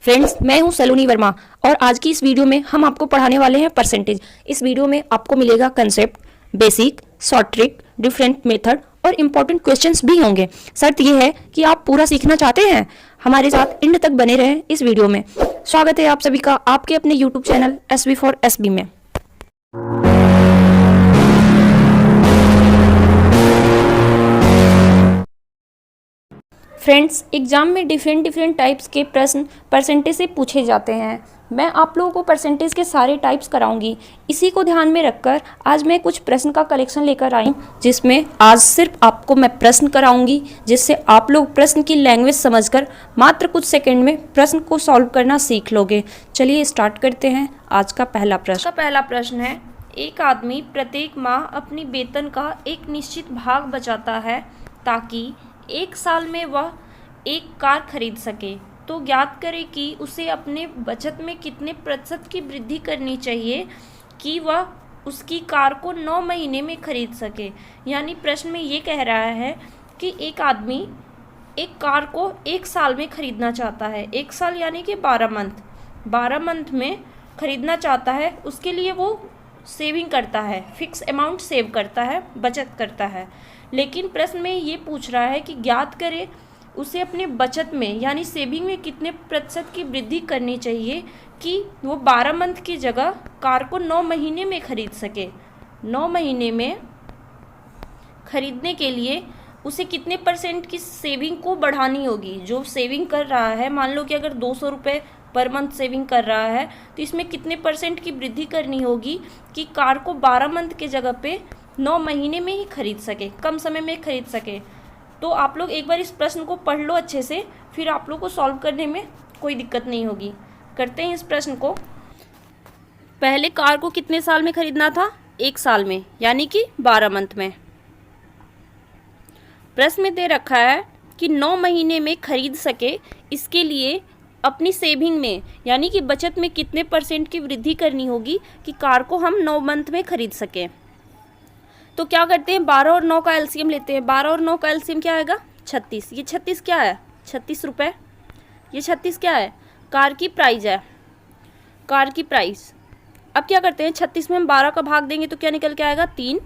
Friends, मैं हूं सलोनी वर्मा और आज की इस वीडियो में हम आपको पढ़ाने वाले हैं परसेंटेज। इस वीडियो में आपको मिलेगा concept, basic, short trick, different method और इम्पोर्टेंट क्वेश्चंस भी होंगे। शर्त यह है कि आप पूरा सीखना चाहते हैं, हमारे साथ एंड तक बने रहें इस वीडियो में। स्वागत है आप सभी का आपके अपने YouTube channel SB for SB में। फ्रेंड्स, एग्जाम में डिफरेंट टाइप्स के प्रश्न परसेंटेज से पूछे जाते हैं। मैं आप लोगों को परसेंटेज के सारे टाइप्स कराऊंगी। इसी को ध्यान में रखकर आज मैं कुछ प्रश्न का कलेक्शन लेकर आई हूं, जिसमें आज सिर्फ आपको मैं प्रश्न कराऊंगी, जिससे आप लोग प्रश्न की लैंग्वेज समझकर मात्र कुछ सेकंड में प्रश्न को सॉल्व करना सीख लोगे। चलिए स्टार्ट करते हैं आज का पहला प्रश्न। पहला प्रश्न है, एक आदमी प्रत्येक माह अपनी वेतन का एक निश्चित भाग बचाता है ताकि एक साल में वह एक कार खरीद सके। तो ज्ञात करें कि उसे अपने बचत में कितने प्रतिशत की वृद्धि करनी चाहिए कि वह उसकी कार को 9 महीने में खरीद सके। यानी प्रश्न में ये कह रहा है कि एक आदमी एक कार को एक साल में खरीदना चाहता है। एक साल यानी कि 12 मंथ में खरीदना चाहता है। उसके लिए वो सेविंग करता है, फिक्स अमाउंट सेव करता है, बचत करता है। लेकिन प्रश्न में ये पूछ रहा है कि ज्ञात करें उसे अपने बचत में यानी सेविंग में कितने प्रतिशत की वृद्धि करनी चाहिए कि वो 12 मंथ की जगह कार को 9 महीने में खरीद सके। 9 महीने में खरीदने के लिए उसे कितने परसेंट की सेविंग को बढ़ानी होगी। जो सेविंग कर रहा है, मान लो कि अगर 200 रुपये पर मंथ सेविंग कर रहा है, तो इसमें कितने परसेंट की वृद्धि करनी होगी कि कार को 12 मंथ के जगह पे 9 महीने में ही खरीद सके, कम समय में खरीद सके। तो आप लोग एक बार इस प्रश्न को पढ़ लो अच्छे से, फिर आप लोग को सॉल्व करने में कोई दिक्कत नहीं होगी। करते हैं इस प्रश्न को। पहले कार को कितने साल में खरीदना था? 1 साल में, यानी कि 12 मंथ में। प्रश्न में दे रखा है कि 9 महीने में खरीद सके, इसके लिए अपनी सेविंग में यानी कि बचत में कितने परसेंट की वृद्धि करनी होगी कि कार को हम 9 मंथ में खरीद सकें। तो क्या करते हैं, 12 और 9 का एलसीएम लेते हैं। 12 और 9 का एलसीएम क्या आएगा? 36। ये 36 क्या है? 36 रुपये। ये 36 क्या है? कार की प्राइस है, कार की प्राइस। अब क्या करते हैं, 36 में हम 12 का भाग देंगे तो क्या निकल के आएगा? 3।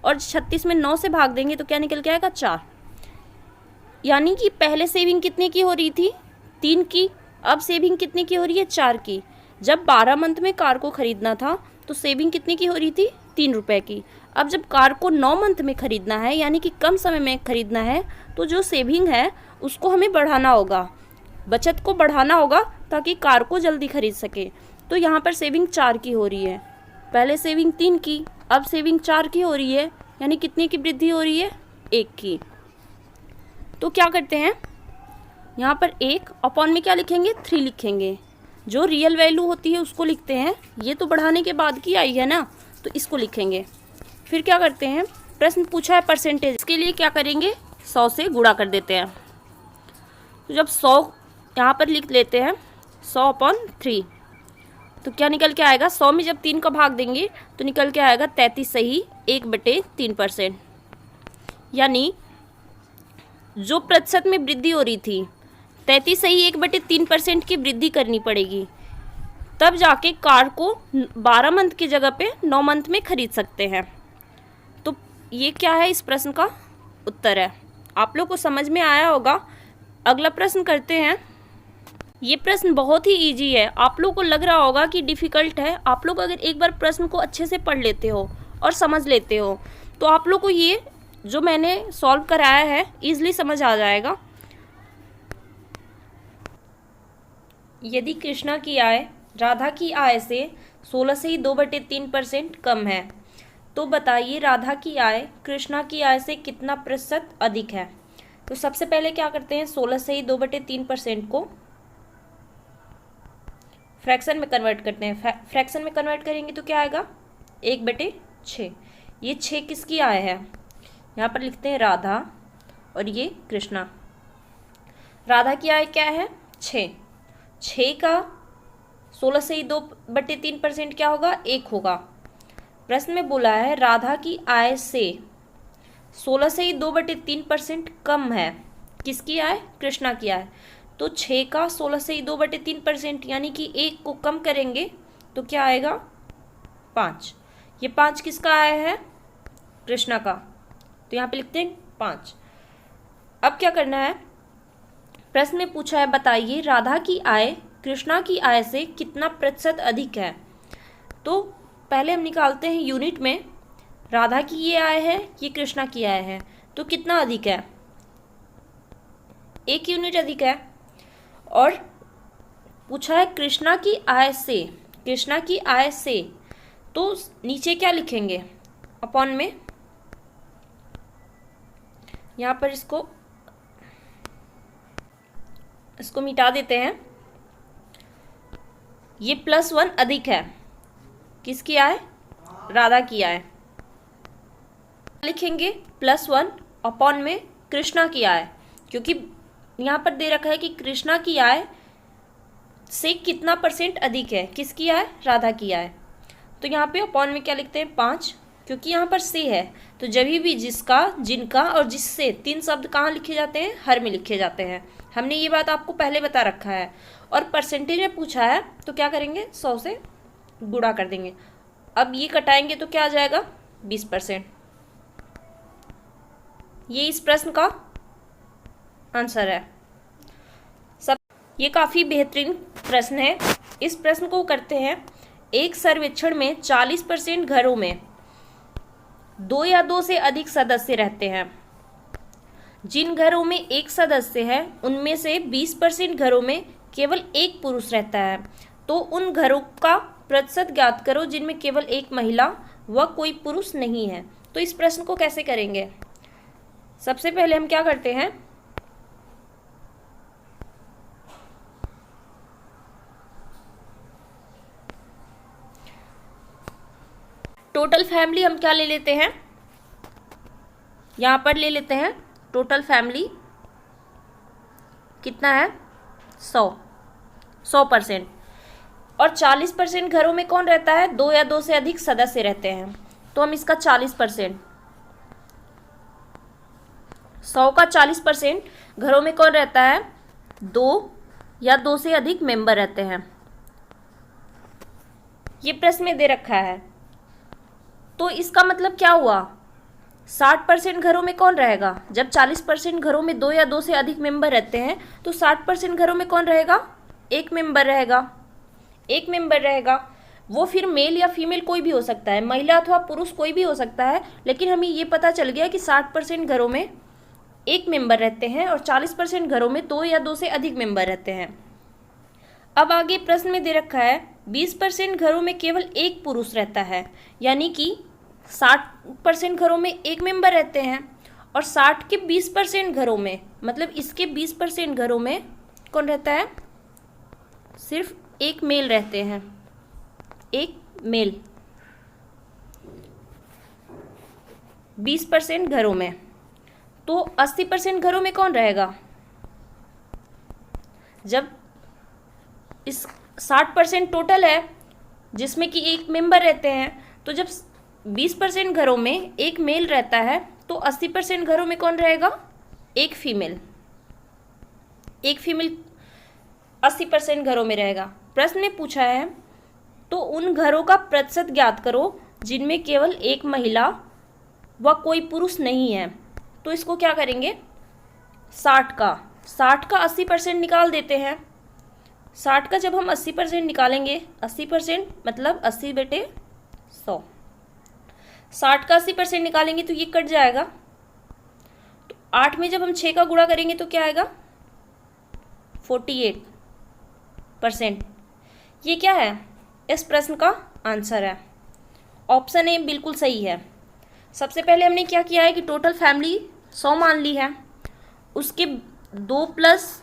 और 36 में 9 से भाग देंगे तो क्या निकल के आएगा? 4। यानी कि पहले सेविंग कितने की हो रही थी? 3 की। अब सेविंग कितने की हो रही है? 4 की। जब 12 मंथ में कार को खरीदना था तो सेविंग कितने की हो रही थी? 3 रुपये की। अब जब कार को 9 मंथ में खरीदना है, यानी कि कम समय में खरीदना है, तो जो सेविंग है उसको हमें बढ़ाना होगा, बचत को बढ़ाना होगा ताकि कार को जल्दी खरीद सके। तो यहाँ पर सेविंग 4 की हो रही है। पहले सेविंग 3 की, अब सेविंग 4 की हो रही है, यानी कितने की वृद्धि हो रही है? 1 की। तो क्या करते हैं, यहाँ पर 1 अपॉन में क्या लिखेंगे? 3 लिखेंगे। जो रियल वैल्यू होती है उसको लिखते हैं। ये तो बढ़ाने के बाद की आई है ना, तो इसको लिखेंगे। फिर क्या करते हैं, प्रश्न पूछा है परसेंटेज, इसके लिए क्या करेंगे? 100 से गुणा कर देते हैं। तो जब 100 यहाँ पर लिख लेते हैं, 100 अपॉन 3, तो क्या निकल के आएगा? 100 में जब 3 का भाग देंगे तो निकल के आएगा 33 सही 1/3%। यानी जो प्रतिशत में वृद्धि हो रही थी, 33 सही 1/3% की वृद्धि करनी पड़ेगी, तब जाके कार को 12 मंथ की जगह पे 9 मंथ में खरीद सकते हैं। तो ये क्या है, इस प्रश्न का उत्तर है। आप लोग को समझ में आया होगा। अगला प्रश्न करते हैं। ये प्रश्न बहुत ही इजी है। आप लोग को लग रहा होगा कि डिफ़िकल्ट है। आप लोग अगर एक बार प्रश्न को अच्छे से पढ़ लेते हो और समझ लेते हो तो आप लोग को ये जो मैंने सॉल्व कराया है ईजिली समझ आ जाएगा। यदि कृष्णा की आय राधा की आय से 16 से ही 2/3% कम है, तो बताइए राधा की आय कृष्णा की आय से कितना प्रतिशत अधिक है। तो सबसे पहले क्या करते हैं, 16 से ही 2/3% को फ्रैक्शन में कन्वर्ट करते हैं। फ्रैक्शन में कन्वर्ट करेंगे तो क्या आएगा? 1/6। ये 6 किसकी आय है? यहाँ पर लिखते हैं राधा और ये कृष्णा। राधा की आय क्या है? 6। 6 का 16 से ही 2/3% क्या होगा? 1 होगा। प्रश्न में बोला है राधा की आय से 16 से ही 2/3% कम है। किसकी आय? कृष्णा की आय। तो 6 का 16 से ही 2/3%, यानी कि 1 को कम करेंगे तो क्या आएगा 5। ये 5 किसका आया है? कृष्णा का। तो यहाँ पे लिखते हैं 5। अब क्या करना है, प्रश्न में पूछा है बताइए राधा की आय कृष्णा की आय से कितना प्रतिशत अधिक है। तो पहले हम निकालते हैं यूनिट में, राधा की ये आय है, ये कृष्णा की आय है, तो कितना अधिक है? 1 यूनिट अधिक है। और पूछा है कृष्णा की आय से, कृष्णा की आय से, तो नीचे क्या लिखेंगे? अपॉन में, यहाँ पर इसको मिटा देते हैं। ये +1 अधिक है, किसकी आय? राधा की आय। लिखेंगे +1 अपॉन में कृष्णा की आय, क्योंकि यहाँ पर दे रखा है कि कृष्णा की आय से कितना % अधिक है, किसकी आय? राधा की आय। तो यहाँ पे अपॉन में क्या लिखते हैं 5, क्योंकि यहाँ पर से है, तो जब भी जिसका, जिनका और जिससे 3 शब्द कहाँ लिखे जाते हैं? हर में लिखे जाते हैं। हमने ये बात आपको पहले बता रखा है। और परसेंटेज में पूछा है तो क्या करेंगे? 100 से गुणा कर देंगे। अब ये कटाएंगे तो क्या आ जाएगा? 20%। ये इस प्रश्न का आंसर है। ये काफ़ी बेहतरीन प्रश्न है। इस प्रश्न को करते हैं। एक सर्वेक्षण में 40% घरों में 2 या 2 से अधिक सदस्य रहते हैं। जिन घरों में एक सदस्य है उनमें से 20% घरों में केवल एक पुरुष रहता है। तो उन घरों का प्रतिशत ज्ञात करो जिनमें केवल एक महिला व कोई पुरुष नहीं है। तो इस प्रश्न को कैसे करेंगे? सबसे पहले हम क्या करते हैं, टोटल फैमिली हम क्या ले लेते हैं, यहाँ पर ले लेते हैं टोटल फैमिली कितना है? 100%। और 40% घरों में कौन रहता है? 2 या 2 से अधिक सदस्य रहते हैं। तो हम इसका 40%, 100 का 40% घरों में कौन रहता है? 2 या 2 से अधिक मेंबर रहते हैं। ये प्रश्न में दे रखा है। तो इसका मतलब क्या हुआ? 60% घरों में कौन रहेगा? जब 40% घरों में 2 या 2 से अधिक मेंबर रहते हैं तो 60% घरों में कौन रहेगा? एक मेंबर रहेगा। एक मेंबर रहेगा, वो फिर मेल या फीमेल कोई भी हो सकता है, महिला अथवा पुरुष कोई भी हो सकता है। लेकिन हमें ये पता चल गया कि 60% घरों में एक मेंबर रहते हैं और 40% घरों में 2 या 2 से अधिक मेंबर रहते हैं। अब आगे प्रश्न में दे रखा है 20% घरों में केवल एक पुरुष रहता है, यानी कि 60% घरों में एक मेंबर रहते हैं और 60 के 20% घरों में, मतलब इसके 20% घरों में कौन रहता है? सिर्फ एक मेल रहते हैं, एक मेल 20% घरों में। तो 80% घरों में कौन रहेगा? जब इस 60% टोटल है जिसमें कि एक मेंबर रहते हैं, तो जब 20% घरों में एक मेल रहता है तो 80% घरों में कौन रहेगा? एक फीमेल। एक फीमेल 80% घरों में रहेगा। प्रश्न में पूछा है तो उन घरों का प्रतिशत ज्ञात करो जिनमें केवल एक महिला व कोई पुरुष नहीं है। तो इसको क्या करेंगे? 60 का 80% निकाल देते हैं। 60 का जब हम 80% निकालेंगे, 80% मतलब 80/100, 60 का 80% निकालेंगे तो ये कट जाएगा। तो 8 में जब हम 6 का गुणा करेंगे तो क्या आएगा? 48%। ये क्या है? इस प्रश्न का आंसर है। ऑप्शन ए बिल्कुल सही है। सबसे पहले हमने क्या किया है कि टोटल फैमिली 100 मान ली है, उसके 2+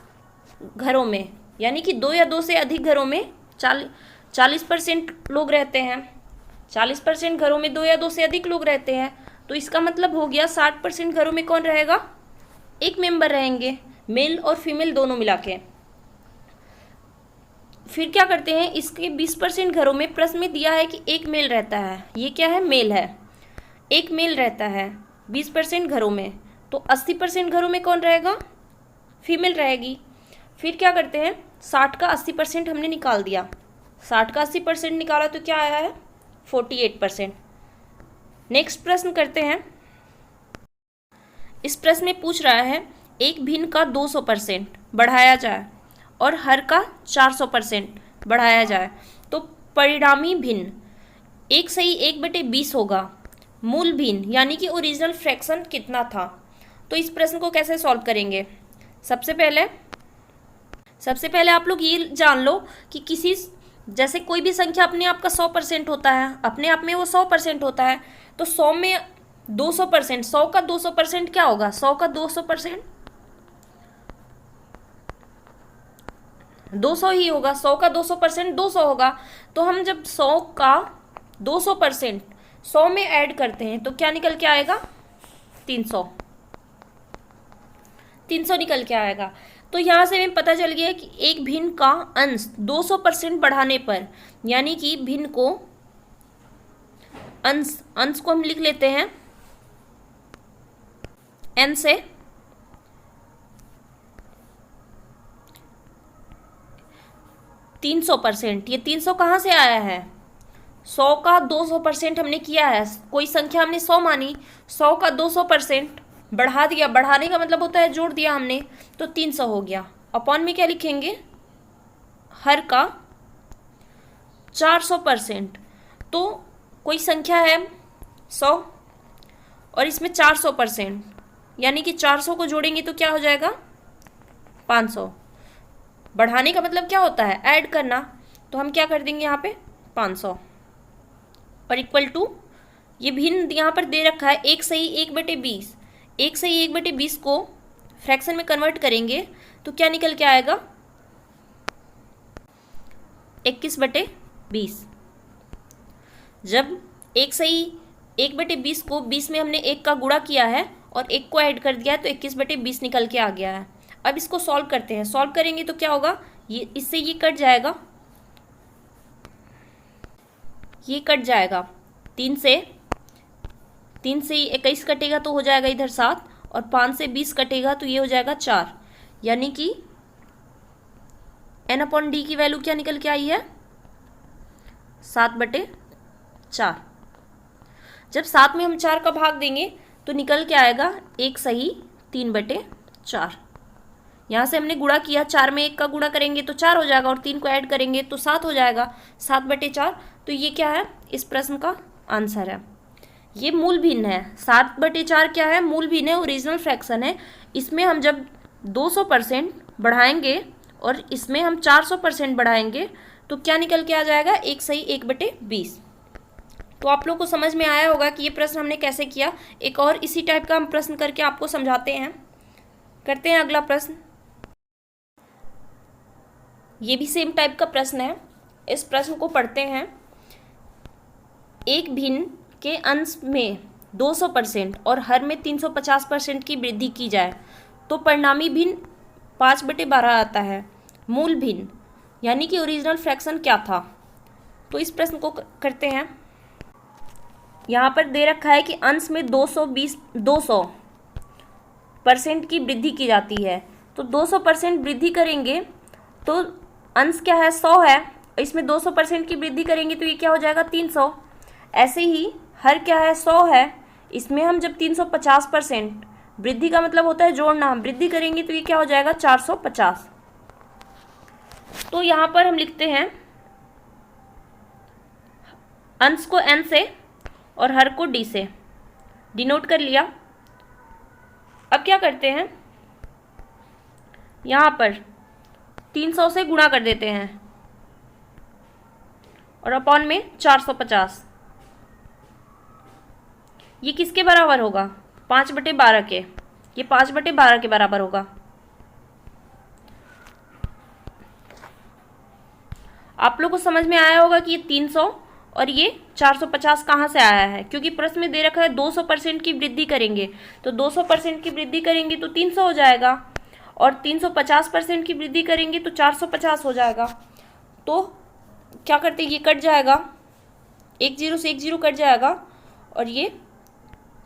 घरों में, यानी कि 2 या 2 से अधिक घरों में 40% लोग रहते हैं। 40% घरों में 2 या 2 से अधिक लोग रहते हैं, तो इसका मतलब हो गया 60% घरों में कौन रहेगा? एक मेंबर रहेंगे, मेल और फीमेल दोनों मिला के। फिर क्या करते हैं, इसके 20% घरों में प्रश्न में दिया है कि एक मेल रहता है। ये क्या है? मेल है। एक मेल रहता है 20% घरों में, तो 80% घरों में कौन रहेगा? फीमेल रहेगी। फिर क्या करते हैं, 60 का 80% हमने निकाल दिया, 60 का 80% निकाला तो क्या आया है 48%। नेक्स्ट प्रश्न करते हैं। इस प्रश्न में पूछ रहा है एक भिन्न का 200% बढ़ाया जाए और हर का 400% बढ़ाया जाए तो परिणामी भिन्न 1/1/20 होगा। मूल भिन्न यानी कि ओरिजिनल फ्रैक्शन कितना था। तो इस प्रश्न को कैसे सॉल्व करेंगे। सबसे पहले आप लोग ये जान लो कि किसी जैसे कोई भी संख्या अपने आप का 100% होता है, अपने आप में वो 100% होता है, तो 100 में 200%, 100 का 200% क्या होगा, 100 का 200% 200 ही होगा, 100 का 200% 200 होगा। तो हम जब 100 का 200% 100 में ऐड करते हैं तो क्या निकल के आएगा 300 निकल के आएगा। तो यहाँ से हमें पता चल गया कि एक भिन्न का अंश 200% बढ़ाने पर, यानी कि भिन्न को अंश को हम लिख लेते हैं n से, %300। ये 300 कहाँ से आया है, 100 का 200% हमने किया है, कोई संख्या हमने 100 मानी, 100 का 200% बढ़ा दिया, बढ़ाने का मतलब होता है जोड़ दिया हमने, तो 300 हो गया। अपॉन में क्या लिखेंगे, हर का 400%। तो कोई संख्या है 100 और इसमें 400%, यानी कि 400 को जोड़ेंगे तो क्या हो जाएगा 500। बढ़ाने का मतलब क्या होता है, ऐड करना, तो हम क्या कर देंगे यहाँ पे 500 और इक्वल टू, ये भिन्न यहाँ पर दे रखा है 1/1/20, 1/1/20 को फ्रैक्शन में कन्वर्ट करेंगे तो क्या निकल के आएगा 21/20। जब 1/1/20 को 20 में हमने 1 का गुणा किया है और 1 को ऐड कर दिया है तो 21/20 निकल के आ गया है। अब इसको सॉल्व करते हैं, सॉल्व करेंगे तो क्या होगा, ये इससे ये कट जाएगा, ये कट जाएगा, 3 से 21 कटेगा तो हो जाएगा इधर 7 और 5 से 20 कटेगा तो ये हो जाएगा 4, यानी कि n/d की वैल्यू क्या निकल के आई है 7/4। जब 7 में हम 4 का भाग देंगे तो निकल के आएगा 1/3/4। यहाँ से हमने गुणा किया, 4 में 1 का गुणा करेंगे तो 4 हो जाएगा और 3 को ऐड करेंगे तो 7 हो जाएगा, 7/4। तो ये क्या है, इस प्रश्न का आंसर है। ये मूल भिन्न है, 7/4 क्या है, मूल भिन्न है, ओरिजिनल फ्रैक्शन है। इसमें हम जब 200% बढ़ाएंगे और इसमें हम 400% बढ़ाएंगे तो क्या निकल के आ जाएगा 1/1/20। तो आप लोग को समझ में आया होगा कि ये प्रश्न हमने कैसे किया। एक और इसी टाइप का हम प्रश्न करके आपको समझाते हैं। करते हैं अगला प्रश्न। ये भी सेम टाइप का प्रश्न है, इस प्रश्न को पढ़ते हैं। एक भिन्न के अंश में 200% और हर में 350% की वृद्धि की जाए तो परिणामी भिन्न 5/12 आता है। मूल भिन्न यानी कि ओरिजिनल फ्रैक्शन क्या था। तो इस प्रश्न को करते हैं। यहाँ पर दे रखा है कि अंश में 200% की वृद्धि की जाती है, तो 200% वृद्धि करेंगे तो अंश क्या है 100 है, इसमें 200% की वृद्धि करेंगे तो ये क्या हो जाएगा 300। ऐसे ही हर क्या है 100 है, इसमें हम जब 350% वृद्धि का मतलब होता है जोड़ना, हम वृद्धि करेंगे तो ये क्या हो जाएगा 450। तो यहाँ पर हम लिखते हैं अंश को n से और हर को d से डिनोट कर लिया। अब क्या करते हैं, यहाँ पर 300 से गुणा कर देते हैं और अपॉन में 450। ये किसके बराबर होगा 5/12 के, ये 5/12 के बराबर होगा। आप लोग को समझ में आया होगा कि ये 300 और ये 450 कहाँ से आया है, क्योंकि प्रश्न में दे रखा है 200% की वृद्धि करेंगे, तो 200% की वृद्धि करेंगे तो 300 हो जाएगा और 350% की वृद्धि करेंगे तो 450 हो जाएगा। तो क्या करते ये कट जाएगा, 1 0 से 1 0 कट जाएगा और ये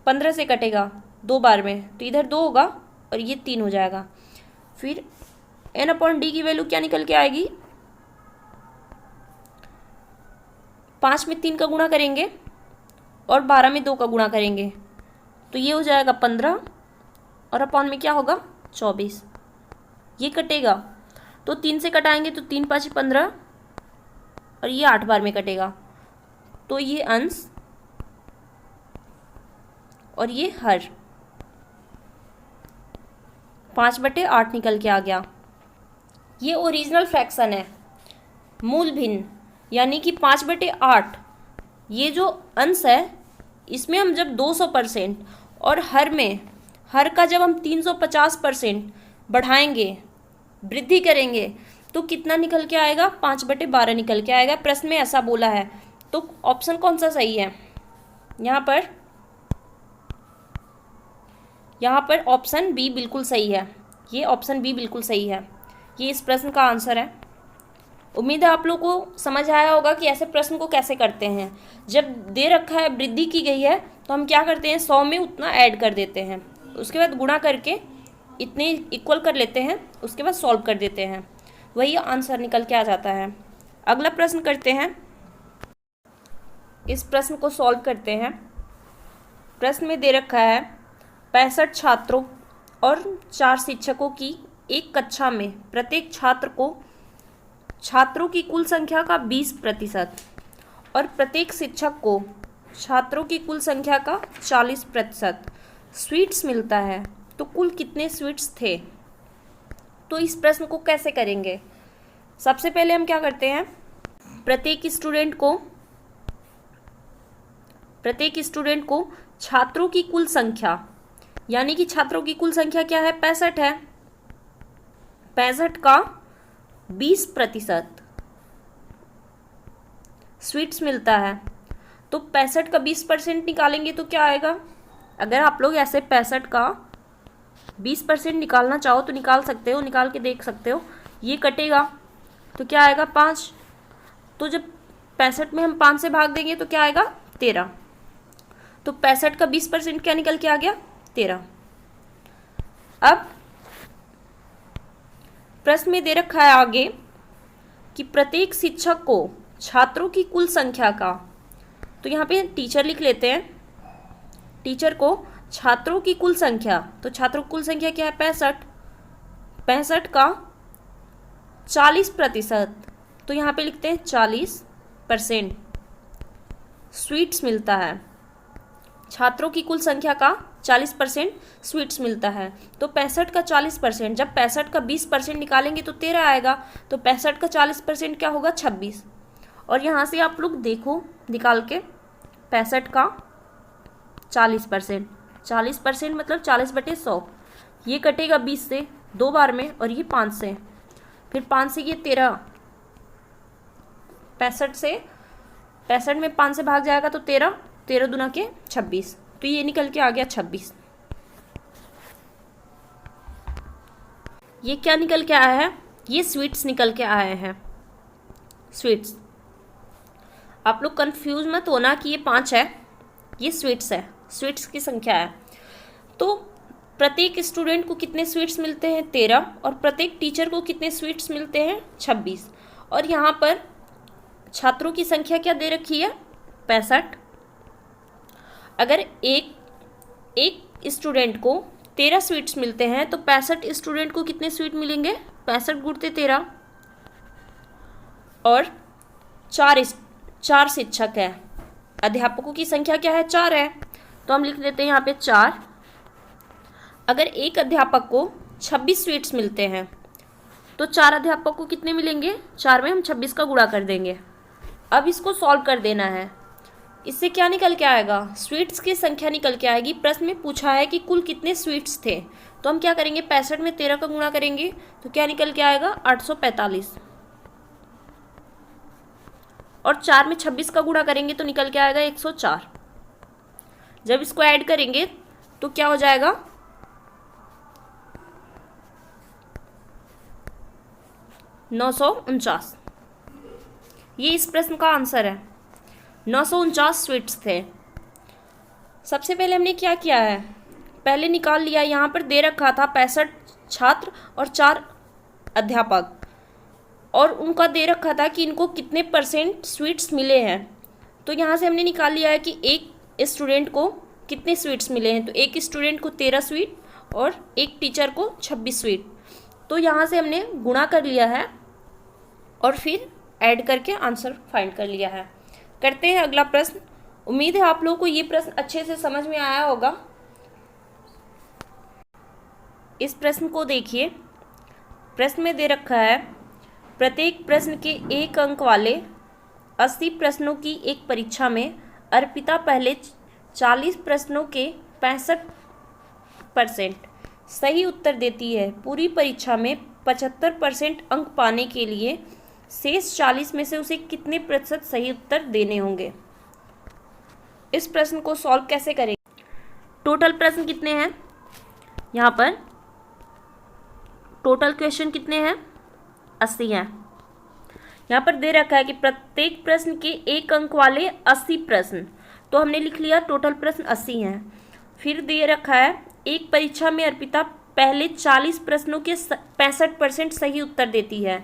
15 से कटेगा 2 बार में, तो इधर 2 होगा और ये 3 हो जाएगा। फिर n/d की वैल्यू क्या निकल के आएगी, 5 में 3 का गुणा करेंगे और 12 में 2 का गुणा करेंगे तो ये हो जाएगा 15 और अपॉन में क्या होगा 24। ये कटेगा तो 3 से कटाएंगे तो 3 5 15 और ये 8 बार में कटेगा तो ये अंश और ये हर 5/8 निकल के आ गया। ये ओरिजिनल फ्रैक्शन है, मूल भिन्न, यानी कि 5/8 ये जो अंश है इसमें हम जब 200% और हर का जब हम 350% बढ़ाएंगे, वृद्धि करेंगे तो कितना निकल के आएगा, 5/12 निकल के आएगा। प्रश्न में ऐसा बोला है तो ऑप्शन कौन सा सही है, यहाँ पर ऑप्शन बी बिल्कुल सही है। ये ऑप्शन बी बिल्कुल सही है, ये इस प्रश्न का आंसर है। उम्मीद है आप लोग को समझ आया होगा कि ऐसे प्रश्न को कैसे करते हैं। जब दे रखा है, वृद्धि की गई है, तो हम क्या करते हैं, 100 में उतना ऐड कर देते हैं, उसके बाद गुणा करके इतने इक्वल कर लेते हैं, उसके बाद सॉल्व कर देते हैं, वही आंसर निकल के आ जाता है। अगला प्रश्न करते हैं, इस प्रश्न को सॉल्व करते हैं। प्रश्न में दे रखा है 65 छात्रों और 4 शिक्षकों की एक कक्षा में प्रत्येक छात्रों की कुल संख्या का 20% और प्रत्येक शिक्षक को छात्रों की कुल संख्या का 40% स्वीट्स मिलता है, तो कुल कितने स्वीट्स थे। तो इस प्रश्न को कैसे करेंगे, सबसे पहले हम क्या करते हैं, प्रत्येक स्टूडेंट को छात्रों की कुल संख्या, यानी कि छात्रों की कुल संख्या क्या है, 65 है, 65 का 20% स्वीट्स मिलता है। तो 65 का 20% निकालेंगे तो क्या आएगा, अगर आप लोग ऐसे 65 का 20% निकालना चाहो तो निकाल सकते हो, निकाल के देख सकते हो। ये कटेगा तो क्या आएगा 5, तो जब 65 में हम 5 से भाग देंगे तो क्या आएगा 13, तो 65 का 20% क्या निकल के आ गया 13। अब प्रश्न में दे रखा है आगे कि प्रत्येक शिक्षक को छात्रों की कुल संख्या का, तो यहाँ पे टीचर लिख लेते हैं, टीचर को छात्रों की कुल संख्या, तो छात्रों की कुल संख्या क्या है 65 का 40%, तो यहाँ पे लिखते हैं 40% स्वीट्स मिलता है। छात्रों की कुल संख्या का 40% स्वीट्स मिलता है, तो 65 का 40%, जब 65 का 20% निकालेंगे तो 13 आएगा, तो 65 का 40% क्या होगा 26। और यहाँ से आप लोग देखो निकाल के, 65 का 40%, 40% मतलब 40/100, ये कटेगा 20 से 2 बार में और ये 5 से, फिर 5 से ये 13, 65 में 5 से भाग जाएगा तो 13 दूना के 26, तो ये निकल के आ गया 26। ये क्या निकल के आया है, ये स्वीट्स निकल के आए हैं, स्वीट्स। आप लोग कंफ्यूज मत होना कि ये 5 है, ये स्वीट्स है, स्वीट्स की संख्या है। तो प्रत्येक स्टूडेंट को कितने स्वीट्स मिलते हैं 13 और प्रत्येक टीचर को कितने स्वीट्स मिलते हैं 26। और यहाँ पर छात्रों की संख्या क्या दे रखी है 65। अगर एक स्टूडेंट को 13 स्वीट्स मिलते हैं तो 65 स्टूडेंट को कितने स्वीट मिलेंगे, 65 गुणित 13, और 4 शिक्षक है, अध्यापकों की संख्या क्या है 4 है, तो हम लिख देते हैं यहाँ पे 4। अगर एक अध्यापक को 26 स्वीट्स मिलते हैं तो 4 अध्यापक को कितने मिलेंगे, 4 में हम 26 का गुणा कर देंगे। अब इसको सॉल्व कर देना है, इससे क्या निकल के आएगा, स्वीट्स की संख्या निकल के आएगी। प्रश्न में पूछा है कि कुल कितने स्वीट्स थे, तो हम क्या करेंगे 65 में 13 का गुणा करेंगे तो क्या निकल के आएगा 845, और 4 में 26 का गुणा करेंगे तो निकल के आएगा 104। जब इसको ऐड करेंगे तो क्या हो जाएगा 949। ये इस प्रश्न का आंसर है, 949 स्वीट्स थे। सबसे पहले हमने क्या किया है, पहले निकाल लिया, यहाँ पर दे रखा था 65 छात्र और 4 अध्यापक, और उनका दे रखा था कि इनको कितने % स्वीट्स मिले हैं। तो यहाँ से हमने निकाल लिया है कि एक स्टूडेंट को कितने स्वीट्स मिले हैं। तो एक स्टूडेंट को 13 स्वीट और एक टीचर को 26 स्वीट। तो यहाँ से हमने गुणा कर लिया है और फिर ऐड करके आंसर फाइंड कर लिया है। करते हैं अगला प्रश्न। उम्मीद है आप लोगों को ये प्रश्न अच्छे से समझ में आया होगा। इस प्रश्न को देखिए। प्रश्न में दे रखा है, प्रत्येक प्रश्न के 1 अंक वाले 80 प्रश्नों की एक परीक्षा में अर्पिता पहले 40 प्रश्नों के 65% सही उत्तर देती है। पूरी परीक्षा में 75% अंक पाने के लिए शेष 40 में से उसे कितने प्रतिशत सही उत्तर देने होंगे। इस प्रश्न को सॉल्व कैसे करें। टोटल प्रश्न कितने हैं, यहाँ पर टोटल क्वेश्चन कितने हैं, 80 हैं। यहाँ पर दे रखा है कि प्रत्येक प्रश्न के 1 अंक वाले 80 प्रश्न, तो हमने लिख लिया टोटल प्रश्न 80 हैं। फिर दे रखा है एक परीक्षा में अर्पिता पहले 40 प्रश्नों के 65% सही उत्तर देती है।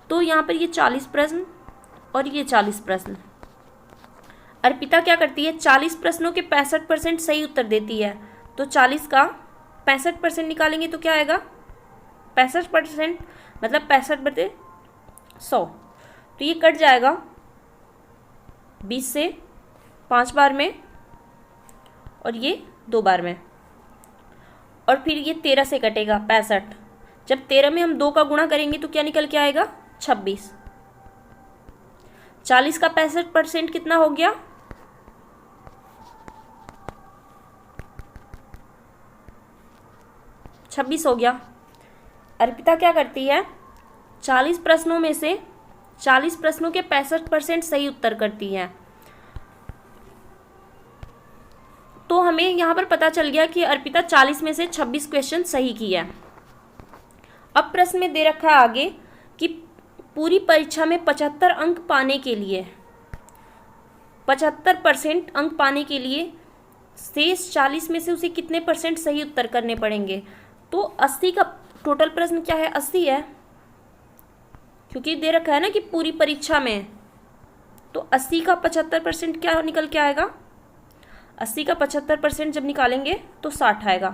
तो यहाँ पर ये 40 प्रश्न और ये 40 प्रश्न, अर्पिता क्या करती है, 40 प्रश्नों के 65% सही उत्तर देती है। तो 40 का 65% निकालेंगे तो क्या आएगा, 65% मतलब 65/100। तो ये कट जाएगा 20 से 5 बार में और ये 2 बार में, और फिर ये 13 से कटेगा 65। जब 13 में हम 2 का गुणा करेंगे तो क्या निकल के आएगा, 26। 40 का 65% कितना हो गया, 26 हो गया। अर्पिता क्या करती है, 40 प्रश्नों में से 40 प्रश्नों के 65% सही उत्तर करती है। तो हमें यहाँ पर पता चल गया कि अर्पिता 40 में से 26 क्वेश्चन सही किया। अब प्रश्न में दे रखा है आगे कि पूरी परीक्षा में 75 अंक पाने के लिए 75% अंक पाने के लिए शेष 40 में से उसे कितने % सही उत्तर करने पड़ेंगे। तो 80 का टोटल प्रश्न क्या है, 80 है, क्योंकि दे रखा है ना कि पूरी परीक्षा में। तो 80 का 75% क्या निकल के आएगा, 80 का 75% जब निकालेंगे तो 60 आएगा।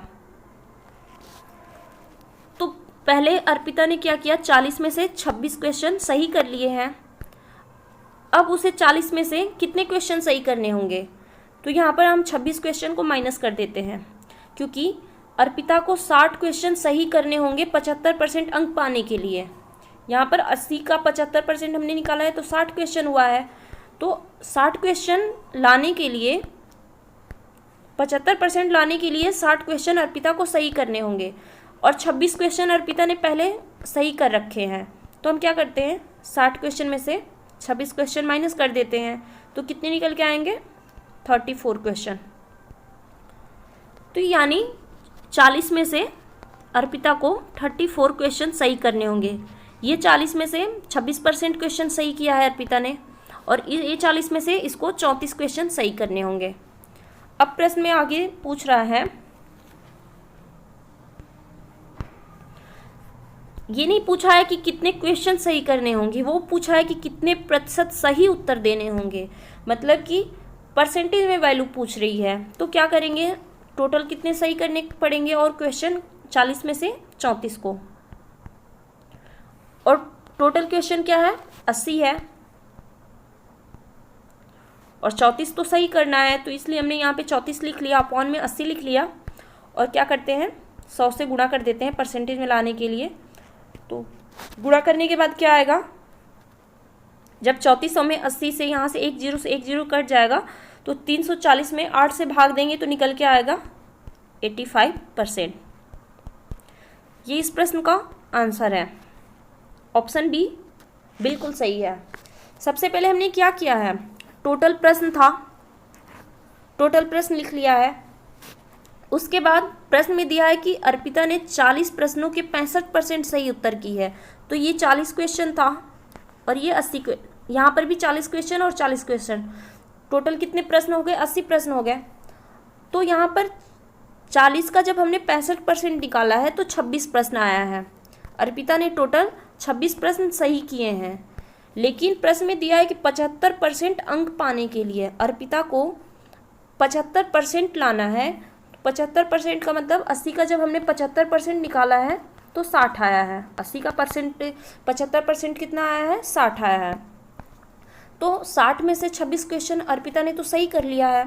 तो पहले अर्पिता ने क्या किया, 40 में से 26 क्वेश्चन सही कर लिए हैं। अब उसे 40 में से कितने क्वेश्चन सही करने होंगे। तो यहाँ पर हम 26 क्वेश्चन को माइनस कर देते हैं, क्योंकि अर्पिता को 60 क्वेश्चन सही करने होंगे 75% अंक पाने के लिए। यहाँ पर 80 का 75% हमने निकाला है तो 60 क्वेश्चन हुआ है। तो 60 क्वेश्चन लाने के लिए 75% लाने के लिए 60 क्वेश्चन अर्पिता को सही करने होंगे, और 26 क्वेश्चन अर्पिता ने पहले सही कर रखे हैं। तो हम क्या करते हैं, 60 क्वेश्चन में से 26 क्वेश्चन माइनस कर देते हैं, तो कितने निकल के आएंगे, 34 क्वेश्चन। तो यानी 40 में से अर्पिता को 34 क्वेश्चन सही करने होंगे। ये 40 में से 26% क्वेश्चन सही किया है अर्पिता ने, और ये 40 में से इसको 34 क्वेश्चन सही करने होंगे। अब प्रश्न में आगे पूछ रहा है, ये नहीं पूछा है कि कितने क्वेश्चन सही करने होंगे, वो पूछा है कि कितने प्रतिशत सही उत्तर देने होंगे। मतलब कि परसेंटेज में वैल्यू पूछ रही है। तो क्या करेंगे, टोटल कितने सही करने पड़ेंगे, और क्वेश्चन 40 में से 34 को, और टोटल क्वेश्चन क्या है, 80 है, और 34 तो सही करना है। तो इसलिए हमने यहाँ पे 34 लिख लिया, अपॉन में 80 लिख लिया, और क्या करते हैं, 100 से गुणा कर देते हैं परसेंटेज में लाने के लिए। तो गुणा करने के बाद क्या आएगा, जब 3400 में 80 से यहाँ से 1 जीरो से 1 जीरो कट जाएगा, तो 340 में 8 से भाग देंगे तो निकल के आएगा 85%। ये इस प्रश्न का आंसर है। ऑप्शन बी बिल्कुल सही है। सबसे पहले हमने क्या किया है, टोटल प्रश्न था, टोटल प्रश्न लिख लिया है। उसके बाद प्रश्न में दिया है कि अर्पिता ने 40 प्रश्नों के 65% सही उत्तर की है। तो ये 40 क्वेश्चन था, और ये 80, यहाँ पर भी 40 क्वेश्चन और 40 क्वेश्चन, टोटल कितने प्रश्न हो गए, 80 प्रश्न हो गए। तो यहाँ पर 40 का जब हमने 65% निकाला है तो 26 प्रश्न आया है। अर्पिता ने टोटल 26 प्रश्न सही किए हैं, लेकिन प्रश्न में दिया है कि 75% अंक पाने के लिए अर्पिता को 75% लाना है। 75% का मतलब 80 का जब हमने 75% निकाला है तो 60 आया है। 80 का 75% कितना आया है? 60 आया है। तो 60 में से 26 क्वेश्चन अर्पिता ने तो सही कर लिया है,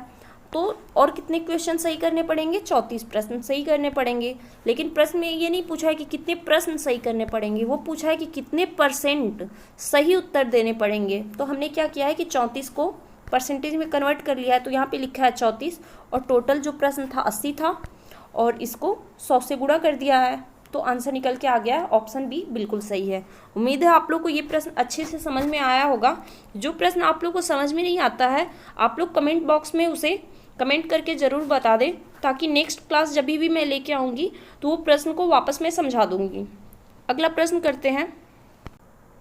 तो और कितने क्वेश्चन सही करने पड़ेंगे? 34 प्रश्न सही करने पड़ेंगे। लेकिन प्रश्न में ये नहीं पूछा है कि कितने प्रश्न सही करने पड़ेंगे, वो पूछा है कि कितने % सही उत्तर देने पड़ेंगे। तो हमने क्या किया है कि 34 को परसेंटेज में कन्वर्ट कर लिया है, तो यहाँ पे लिखा है 34 और टोटल जो प्रश्न था 80 था और इसको 100 से गुणा कर दिया है, तो आंसर निकल के आ गया। ऑप्शन बी बिल्कुल सही है। उम्मीद है आप लोग को ये प्रश्न अच्छे से समझ में आया होगा। जो प्रश्न आप लोग को समझ में नहीं आता है, आप लोग कमेंट बॉक्स में उसे कमेंट करके ज़रूर बता दें, ताकि नेक्स्ट क्लास जब भी मैं लेके आऊँगी तो वो प्रश्न को वापस मैं समझा दूँगी। अगला प्रश्न करते हैं।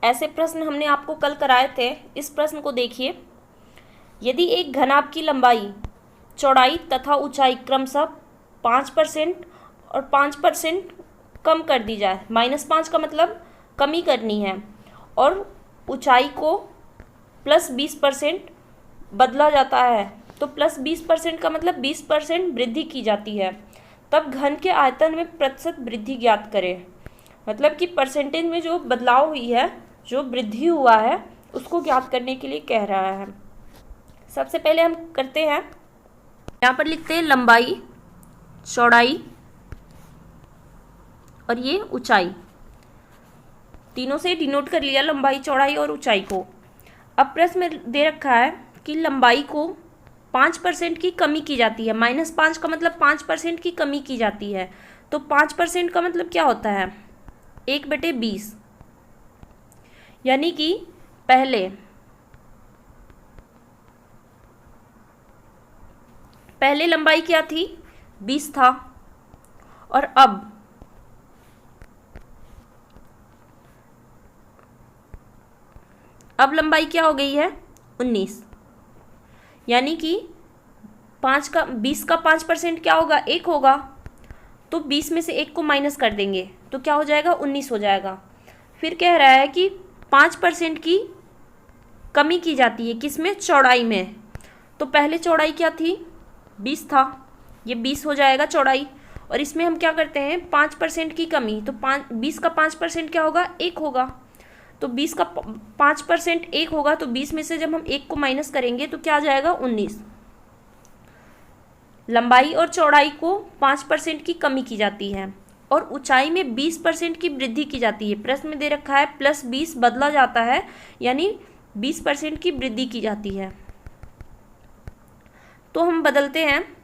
ऐसे प्रश्न हमने आपको कल कराए थे। इस प्रश्न को देखिए। यदि एक घनाभ की लंबाई, चौड़ाई तथा ऊंचाई क्रमशः 5% और 5% कम कर दी जाए, -5 का मतलब कमी करनी है, और ऊंचाई को +20% बदला जाता है, तो +20% का मतलब 20% वृद्धि की जाती है, तब घन के आयतन में प्रतिशत वृद्धि ज्ञात करें। मतलब कि परसेंटेज में जो बदलाव हुई है, जो वृद्धि हुआ है, उसको ज्ञात करने के लिए कह रहा है। सबसे पहले हम करते हैं, यहाँ पर लिखते हैं लंबाई, चौड़ाई और ये ऊंचाई, तीनों से डिनोट कर लिया लंबाई, चौड़ाई और ऊंचाई को। अब प्रश्न में दे रखा है कि लंबाई को 5% की कमी की जाती है। -5 का मतलब 5% की कमी की जाती है, तो 5% का मतलब क्या होता है? 1/20, यानी कि पहले लंबाई क्या थी? 20 था, और अब लंबाई क्या हो गई है? 19, यानी कि 20 का 5% क्या होगा? 1 होगा, तो 20 में से 1 को माइनस कर देंगे तो क्या हो जाएगा? 19 हो जाएगा। फिर कह रहा है कि 5% की कमी की जाती है, किसमें? चौड़ाई में। तो पहले चौड़ाई क्या थी? 20 था, ये 20 हो जाएगा चौड़ाई, और इसमें हम क्या करते हैं? 5% की कमी, तो 20 का 5% क्या होगा? 1 होगा, तो 20 का 5% 1 होगा, तो 20 में से जब हम 1 को माइनस करेंगे तो क्या आ जाएगा? 19। लंबाई और चौड़ाई को 5% की कमी की जाती है और ऊंचाई में 20% की वृद्धि की जाती है। प्रश्न में दे रखा है +20 बदला जाता है, यानी 20% की वृद्धि की जाती है। तो हम बदलते हैं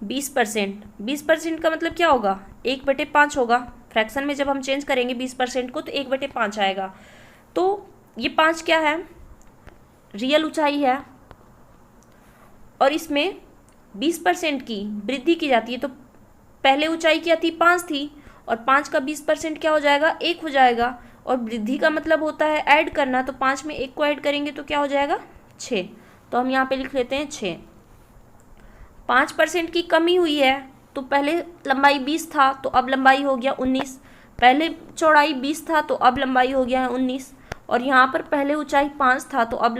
20%। 20% का मतलब क्या होगा? 1/5 होगा। फ्रैक्शन में जब हम चेंज करेंगे 20% को तो 1/5 आएगा। तो ये 5 क्या है? रियल ऊंचाई है, और इसमें 20% की वृद्धि की जाती है। तो पहले ऊंचाई क्या थी? 5 थी, और 5 का 20% क्या हो जाएगा? 1 हो जाएगा, और वृद्धि का मतलब होता है ऐड करना, तो 5 में 1 को ऐड करेंगे तो क्या हो जाएगा? 6। तो हम यहाँ पे लिख लेते हैं 6। 5% की कमी हुई है, तो पहले लंबाई 20 था तो अब लंबाई हो गया 19। पहले चौड़ाई 20 था तो अब लंबाई हो गया है 19, और यहाँ पर पहले ऊंचाई 5 था तो अब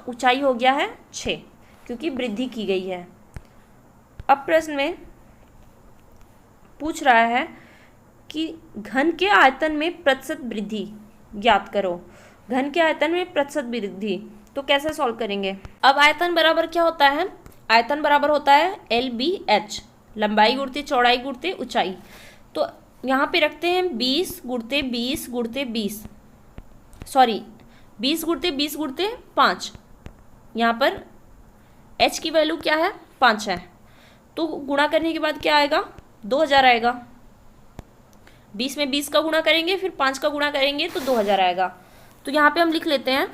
ऊंचाई हो गया है 6, क्योंकि वृद्धि की गई है। अब प्रश्न में पूछ रहा है कि घन के आयतन में प्रतिशत वृद्धि ज्ञात करो। घन के आयतन में प्रतिशत वृद्धि, तो कैसे सॉल्व करेंगे? अब आयतन बराबर क्या होता है? आयतन बराबर होता है LBH, लंबाई गुणित चौड़ाई गुणित ऊंचाई। तो यहाँ पे रखते हैं 20 गुणित 20 गुणित 20, सॉरी 20 गुणित 20 गुणित 5। यहाँ पर h की वैल्यू क्या है? 5 है, तो गुणा करने के बाद क्या आएगा? 2000 आएगा। 20 में 20 का गुणा करेंगे, फिर 5 का गुणा करेंगे तो 2000 आएगा। तो यहाँ पे हम लिख लेते हैं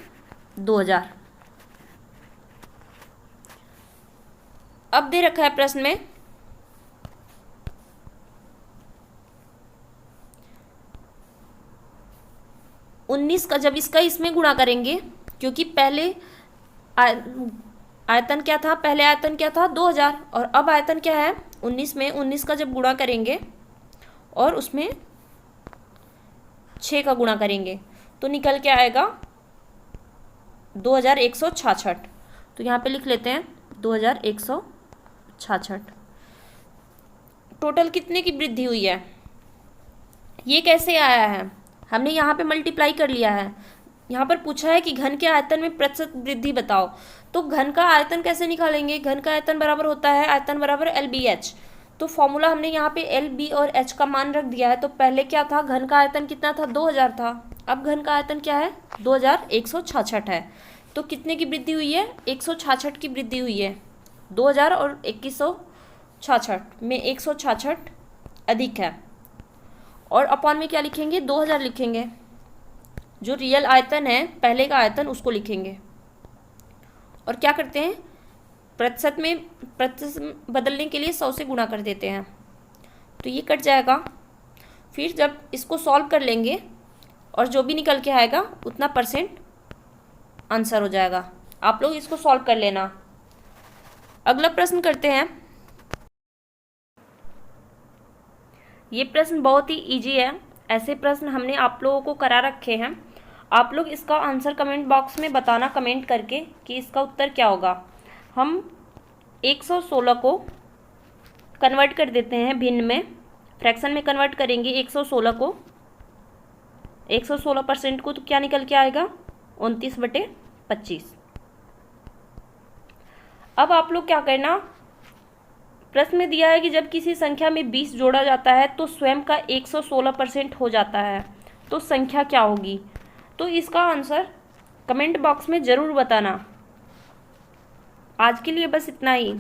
2000। अब दे रखा है प्रश्न में उन्नीस का, जब इसका इसमें गुणा करेंगे, क्योंकि पहले आयतन क्या था? पहले आयतन क्या था? 2000, और अब आयतन क्या है? 19 में 19 का जब गुणा करेंगे और उसमें 6 का गुणा करेंगे तो निकल के आएगा 2166। तो यहाँ पे लिख लेते हैं 2166। टोटल कितने की वृद्धि हुई है, ये कैसे आया है, हमने यहाँ पे मल्टीप्लाई कर लिया है। यहाँ पर पूछा है कि घन के आयतन में प्रतिशत वृद्धि बताओ, तो घन का आयतन कैसे निकालेंगे, घन का आयतन बराबर होता है आयतन बराबर LBH। तो फॉर्मूला हमने यहाँ पे LB और H का मान रख दिया है। तो पहले क्या था, घन का आयतन कितना था, 2000 था, अब घन का आयतन क्या है, 2166 है। तो कितने की वृद्धि हुई है, 166 की वृद्धि हुई है। 2000 और 2166 में 166 अधिक है, और अपॉन में क्या लिखेंगे, 2000 लिखेंगे। जो रियल आयतन है पहले का आयतन उसको लिखेंगे, और क्या करते हैं, प्रतिशत में प्रतिशत बदलने के लिए 100 से गुणा कर देते हैं। तो ये कट जाएगा। फिर जब इसको सॉल्व कर लेंगे और जो भी निकल के आएगा उतना परसेंट आंसर हो जाएगा। आप लोग इसको सॉल्व कर लेना। अगला प्रश्न करते हैं। ये प्रश्न बहुत ही इजी है, ऐसे प्रश्न हमने आप लोगों को करा रखे हैं। आप लोग इसका आंसर कमेंट बॉक्स में बताना कमेंट करके कि इसका उत्तर क्या होगा। हम 116 को कन्वर्ट कर देते हैं भिन्न में, फ्रैक्शन में कन्वर्ट करेंगे 116 को, 116% को, तो क्या निकल के आएगा 29/25। अब आप लोग क्या करना, प्रश्न में दिया है कि जब किसी संख्या में 20 जोड़ा जाता है तो स्वयं का 116% हो जाता है, तो संख्या क्या होगी। तो इसका आंसर कमेंट बॉक्स में ज़रूर बताना। आज के लिए बस इतना ही।